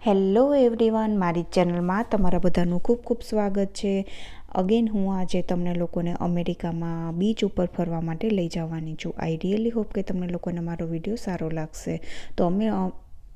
Hello everyone, મારી ચેનલમાં તમારા બધાનું ખૂબ ખૂબ સ્વાગત છે. અગેન હું આજે તમને લોકોને અમેરિકામાં બીચ ઉપર ફરવા માટે લઈ જવાની છું. આઈ રિયલી હોપ કે તમને લોકોને મારો વિડીયો સારો લાગશે. તો અમે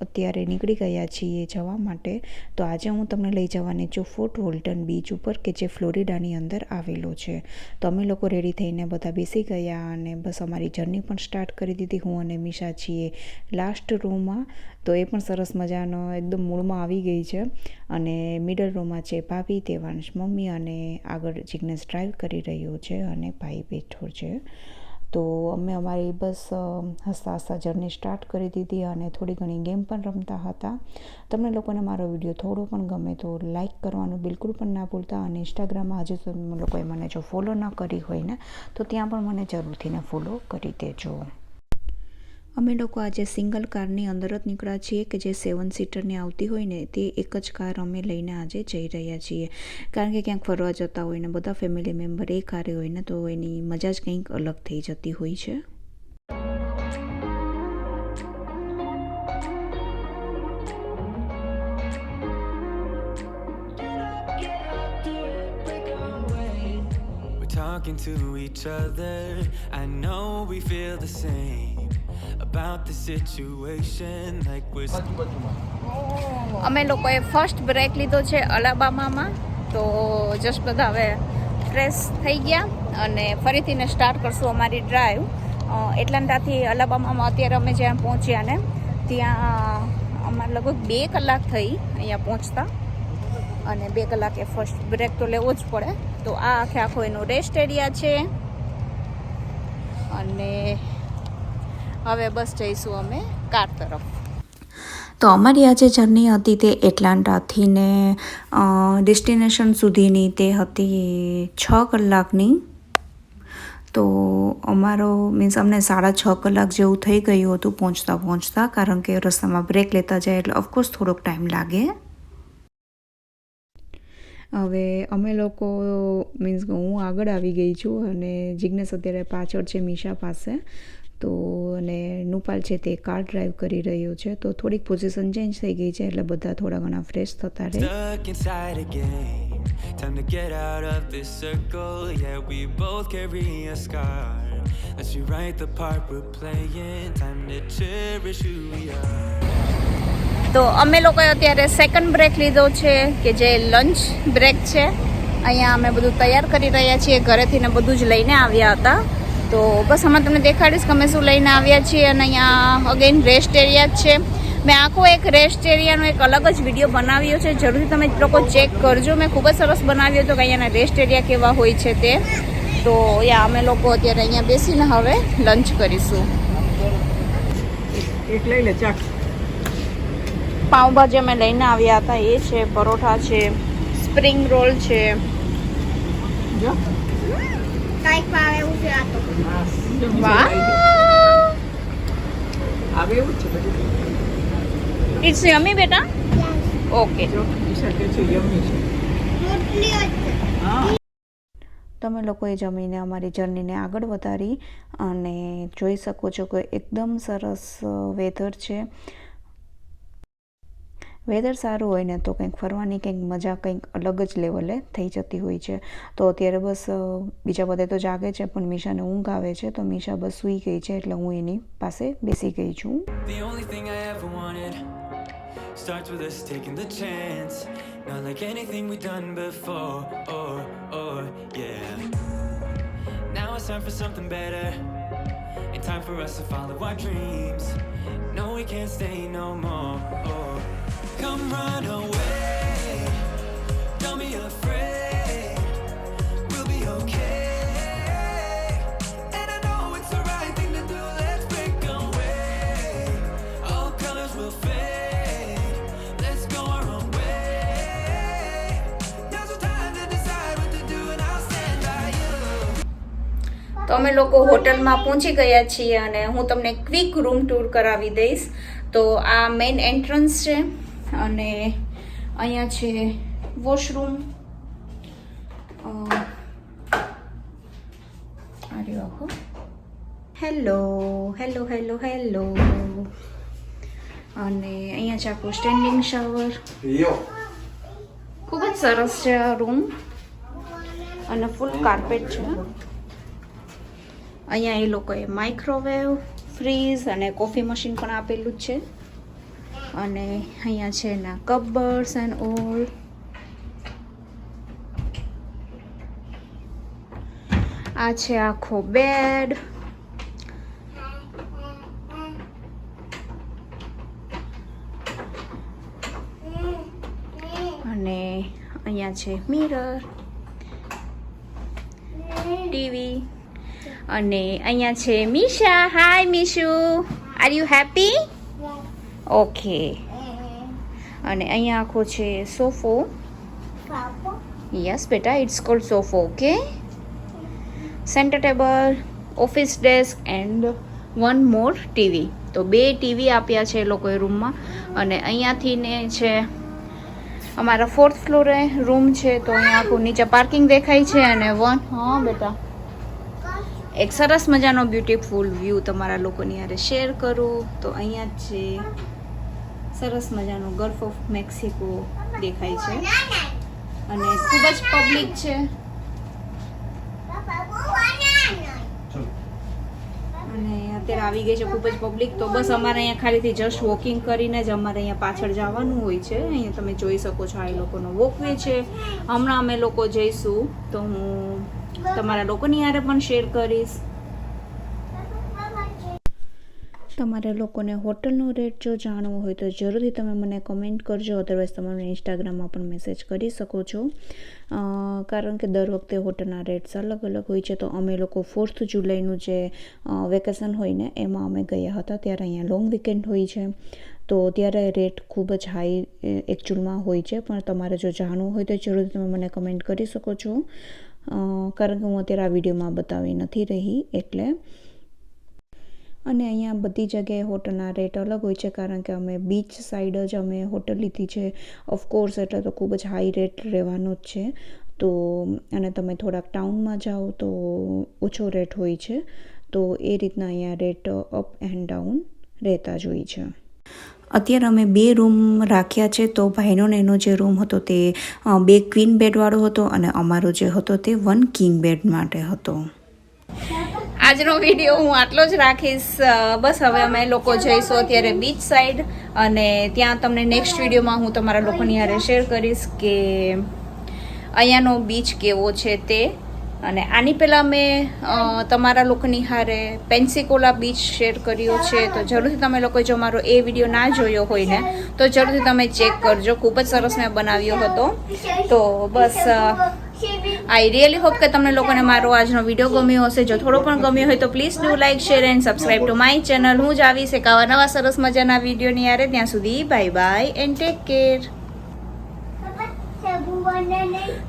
અત્યારે નીકળી ગયા છીએ જવા માટે. તો આજે હું તમને લઈ જવાની છું ફોર્ટ વોલ્ટન બીચ ઉપર, કે જે ફ્લોરિડાની અંદર આવેલો છે. તો અમે લોકો રેડી થઈને બધા બેસી ગયા અને બસ અમારી જર્ની પણ સ્ટાર્ટ કરી દીધી. હું અને મિશા છીએ લાસ્ટ રૂમમાં. તો એ પણ સરસ મજાનો એકદમ મૂળમાં આવી ગઈ છે. અને મિડલ રૂમમાં છે ભાભી, દેવાંશ મમ્મી, અને આગળ જિગ્નેશ ડ્રાઈવ કરી રહ્યો છે અને ભાઈ બેઠો છે. તો અમે અમારી બસ હસતા હસતા જર્ની સ્ટાર્ટ કરી દીધી અને થોડી ઘણી ગેમ પણ રમતા હતા. તમને લોકોને મારો વિડીયો થોડો પણ ગમે તો લાઈક કરવાનું બિલકુલ પણ ના ભૂલતા. અને ઇન્સ્ટાગ્રામમાં હજુ તમે લોકોએ મને જો ફોલો ન કરી હોય ને, તો ત્યાં પણ મને જરૂરથી ફોલો કરી દેજો. અમે લોકો આજે સિંગલ કારની અંદર જ નીકળ્યા છીએ, કે જે 7 સીટરની આવતી હોય ને તે એક જ કાર અમે લઈને આજે જઈ રહ્યા છીએ. કારણ કે ક્યાંક ફરવા જતા હોય ને બધા ફેમિલી મેમ્બર એ કારે હોય ને, તો એની મજા જ કંઈક અલગ થઈ જતી હોય છે. Talking to each other, I know we feel the same about the situation, like we're અમે લોકોએ ફર્સ્ટ બ્રેક લીધો છે અલાબામામાં. તો જસ્ટ બધા હવે ફ્રેશ થઈ ગયા અને ફરીથી ને સ્ટાર્ટ કરશું અમારી ડ્રાઈવ. એટલાન્ટાથી અલાબામામાં અત્યારે અમે જ્યાં પહોંચ્યા ને ત્યાં અમારે લગભગ 2 કલાક થઈ અહીંયા પહોંચતા. અને 2 કલાકે ફર્સ્ટ બ્રેક તો લેવો જ પડે. તો આ આખો એનો રેસ્ટ એરિયા છે. અને હવે બસ જઈશું અમે કાર તરફ. તો અમારી આજે જર્ની હતી તે એટલાન્ટાથી ને ડેસ્ટિનેશન સુધીની તે હતી 6 કલાકની. તો અમારો મીન્સ અમને 6.5 કલાક જેવું થઈ ગયું હતું પહોંચતા, કારણ કે રસ્તામાં બ્રેક લેતા જાય એટલે ઓફકોર્સ થોડોક ટાઈમ લાગે. હવે અમે લોકો મીન્સ હું આગળ આવી ગઈ છું અને જિગ્નેશ અત્યારે પાછળ છે મિશા પાસે. તો અને નુપાલ છે તે કાર ડ્રાઈવ કરી રહ્યો છે. તો થોડીક પોઝિશન ચેન્જ થઈ ગઈ છે એટલે બધા થોડા ઘણા ફ્રેશ થતા રહે. time to get out of this circle, yeah, we both carry a scar. Let's rewrite the part we're playing, time to cherish who we are. તો અમે લોકોએ અત્યારે સેકન્ડ બ્રેક લીધો છે, કે જે લંચ બ્રેક છે. અહીંયા અમે બધું તૈયાર કરી રહ્યા છીએ, ઘરેથી ને બધું જ લઈને આવ્યા હતા. તો બસ આમાં તમને દેખાડીશ કે અમે શું લઈને આવ્યા છીએ. અને અહીંયા અગેન રેસ્ટ એરિયા જ છે. મેં આખો એક રેસ્ટ એરિયાનો એક અલગ જ વિડીયો બનાવ્યો છે, જરૂરથી તમે લોકો ચેક કરજો. મેં ખૂબ જ સરસ બનાવ્યો હતો કે અહીંયાના રેસ્ટ એરિયા કેવા હોય છે તે. તો યા અમે લોકો અત્યારે અહીંયા બેસીને હવે લંચ કરીશું. એક લઈ લે ચાક. પાઉંભાજી અમે લઈને આવ્યા હતા એ છે, પરોઠા છે, સ્પ્રિંગ રોલ છે. જો કાઈક ભાવે એવું છે આ તો. વાહ, આવે એવું છે બધું. ઇટ્સ યમી બેટા. ઓકે, જો ઈશા કે છે યમી છે. રોટલી જ છે. હા, તમે લોકોએ જમીને અમારી જર્નીને આગળ વધારી. અને જોઈ શકો છો કે એકદમ સરસ વેધર છે. વેધર સારું હોય ને તો કંઈક ફરવાની કંઈક મજા કંઈક અલગ જ લેવલે થઈ જતી હોય છે. તો અત્યારે બસ બીજા બધા તો જાગે છે, પણ મિશાને ઊંઘ આવે છે. તો મિશા બસ સૂઈ ગઈ છે એટલે હું એની પાસે બેસી ગઈ છું. The only thing I ever wanted starts with us taking the chance, not like anything we've done before. Yeah. Now it's time for something better, and time for us to follow our dreams. No, we can't stay no more. Come run away, don't be afraid, we'll be okay. And I know it's the right thing to do, let's break away. All colors will fade, let's go our own way. Now's the time to decide what to do, and I'll stand by you. તો અમે લોકો હોટલમાં પહોંચી ગયા છીએ અને હું તમને ક્વિક રૂમ ટૂર કરાવી દઈશ. તો આ મેઇન એન્ટ્રન્સ છે અને અહીંયા છે washroom. Hello hello hello hello. અને અહીંયા છે આખું સ્ટેન્ડિંગ શાવર. ખૂબ જ સરસ છે આ રૂમ અને ફૂલ કાર્પેટ છે. અહીંયા એ લોકોએ માઇક્રોવેવ, ફ્રીઝ અને કોફી મશીન પણ આપેલું જ છે. અને અહીંયા છે એના કબર્ડ્સ એન્ડ ઓલ. આ છે આખો બેડ. અને અહીંયા છે મિરર, ટીવી. અને અહીંયા છે Misha. Hi Mishu, are you happy? Okay. અને અહીંયા આખો છે સોફો. યસ બેટા, it's called sofa. Okay. Centre table, office desk and one more TV. તો 2 ટીવી આપ્યા છે એ લોકોએ રૂમમાં. અને અહીંયાથી ને છે અમારા 4th ફ્લોરે રૂમ છે. તો અહીંયા આખું નીચે પાર્કિંગ દેખાય છે. અને હા બેટા, એક સરસ મજાનો બ્યુટીફુલ વ્યૂ તમારા લોકોની હારે શેર કરું. તો અહીંયા જ છે સરસ મજાનો ગલ્ફ ઓફ મેક્સિકો દેખાય છે. અને ખૂબ જ પબ્લિક છે. અને અત્યારે આવી ગઈ છે ખૂબ જ પબ્લિક. તો બસ અમારે અહીંયા ખાલીથી જસ્ટ વોકિંગ કરીને જ અમારે અહીંયા પાછળ જવાનું હોય છે. અહીંયા તમે જોઈ શકો છો આ લોકોનો વોકવે છે. હમણાં અમે લોકો જઈશું તો હું તમારા લોકોની હારે પણ શેર કરીશ. તમારે લોકોને હોટલનો રેટ જો જાણવો હોય તો જરૂરથી તમે મને કમેન્ટ કરજો. અદરવાઇઝ તમે ઇન્સ્ટાગ્રામમાં પણ મેસેજ કરી શકો છો. કારણ કે દર વખતે હોટલના રેટ્સ અલગ અલગ હોય છે. તો અમે લોકો 4th જુલાઈનું જે વેકેશન હોય ને એમાં અમે ગયા હતા. ત્યારે અહીંયા લોંગ વીકેન્ડ હોય છે. તો ત્યારે રેટ ખૂબ જ હાઈ એકચ્યુઅલમાં હોય છે. પણ તમારે જો જાણવું હોય તો જરૂરથી તમે મને કમેન્ટ કરી શકો છો. કારણ કે હું અત્યારે આ વિડીયોમાં બતાવી નથી રહી એટલે. અને અહીંયા બધી જગ્યાએ હોટલના રેટ અલગ હોય છે. કારણ કે અમે બીચ સાઈડ જ અમે હોટલ લીધી છે. ઓફકોર્સ એટલે તો ખૂબ જ હાઈ રેટ રહેવાનો જ છે. તો અને તમે થોડાક ટાઉનમાં જાઓ તો ઓછો રેટ હોય છે. તો એ રીતના અહીંયા રેટ અપ એન્ડ ડાઉન રહેતા જ હોય છે. અત્યારે અમે 2 રૂમ રાખ્યા છે. તો ભાઈનો ને એનો જે રૂમ હતો તે 2 ક્વીન બેડવાળો હતો અને અમારો જે હતો તે 1 કિંગ બેડ માટે હતો. આજનો વિડીયો હું આટલો જ રાખીશ. બસ હવે અમે લોકો જઈશું અત્યારે બીચ સાઈડ. અને ત્યાં તમને નેક્સ્ટ વિડીયોમાં હું તમારા લોકોની હારે શેર કરીશ કે અહીંયાનો બીચ કેવો છે તે. અને આની પહેલાં મેં તમારા લોકોની હારે પેન્સિકોલા બીચ શેર કર્યો છે. તો જરૂરથી તમે લોકોએ જો મારો એ વિડીયો ના જોયો હોય ને તો જરૂરથી તમે ચેક કરજો. ખૂબ જ સરસ મેં બનાવ્યો હતો. તો બસ આઈ રિયલી હોપ કે તમને લોકોને મારો આજનો વિડીયો ગમ્યો હશે. જો થોડો પણ ગમ્યો હોય તો please do like, share and subscribe to my channel. હું જ આવીશ એક આવા નવા સરસ મજાના વિડીયોની હારે. ત્યાં સુધી bye bye and take care.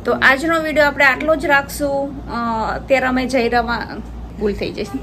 તો આજનો વિડીયો આપણે આટલો જ રાખશું. અત્યારે અમે જઈ રહ્યા ભૂલ થઈ જશે.